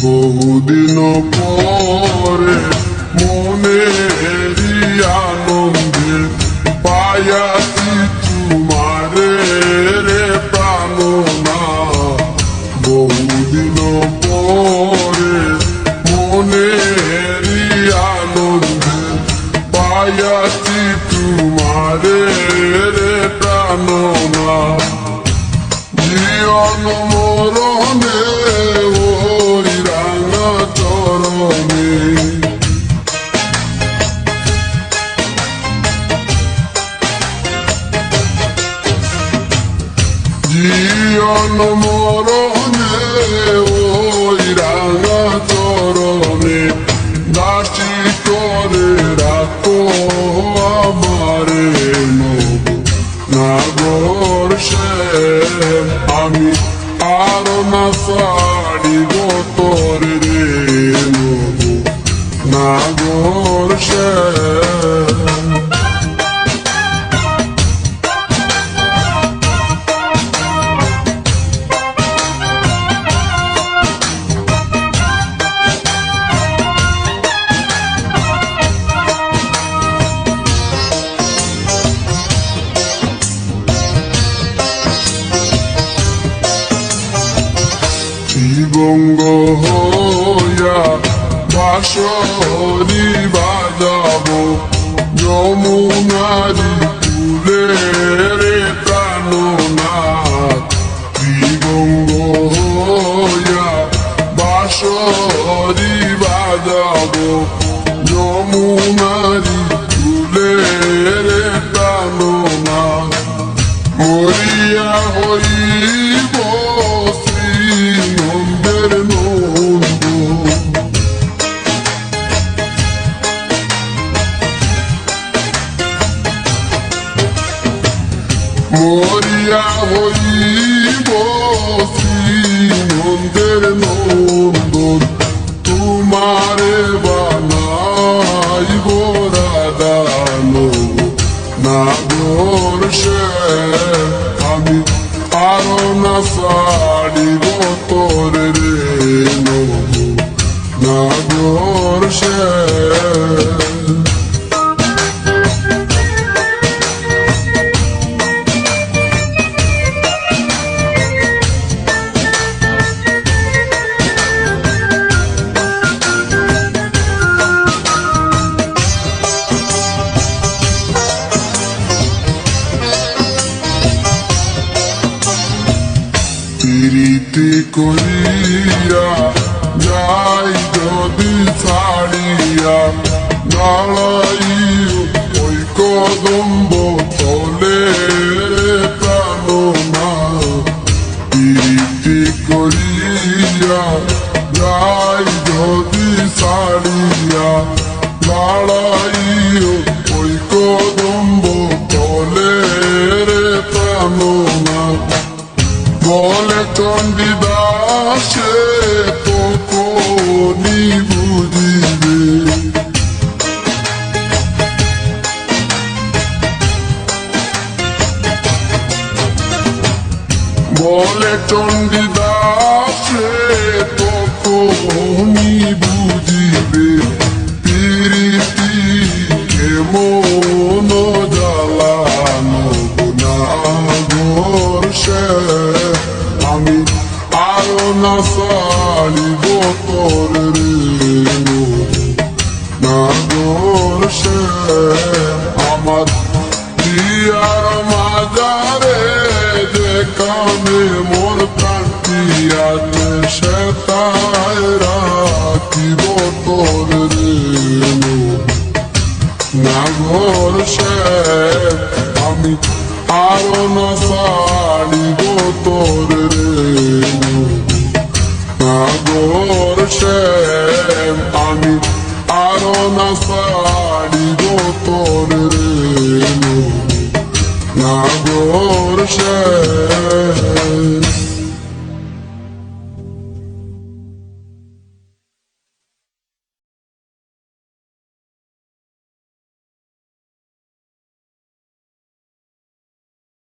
বহুদিন পরে মনেরই আনন্দে পায়াছি তোমারে রে প্রাণনা। বহুদিন পরে মনেরই আনন্দে পায়াছি তোমারে রে প্রাণনা। জীবন মরণে ওই রাঙা চরণে জীবন মরণে ওই রাঙা চরণে দাসী করে রাখো আমারে নব নাগর সে। আমি আর না ছাড়িব তোরে রে নব নাগর সে। বঙ্গ হইয়া বাঁশরি বাজাবো যমুনারি কূলে রে প্রাণনাথ। বঙ্গ হইয়া বাঁশরি বাজাবো যমুনারি কূলে রে প্রাণনাথ। মরিয়া হইব নন্দের নন্দ মরিয়া হইব নন্দের নন্দন। তোমারে বানাইব রাধান নাগর সে। আমি আরো না ছাড়িব তোরে রে নব নাগর সে। প্রীতি করিয়া যাই যদি ছাড়িয়া দাঁড়াই ওই কদম্ব তলে প্রাণনা। প্রীতি করিয়া যাই যদি ছাড়িয়া দাঁড়াই ওই কদম্ব তলে প্রাণনা। বলে চণ্ডীদাসে তো কোনি বুঝিবে বলে চণ্ডীদাসে তো কোনি বুঝিবে প্রীতি কেমন জ্বালানো নাগর সে। আমি আরো না ছাড়িব তোরে রে নাগর সে। আমার দিয়ার মাজারে যেখানে মোর প্রান্তিয়াতে সে তাই রাখিব তোরে রে নাগর সে। আমি আরো না ছাড়িব তোরে রে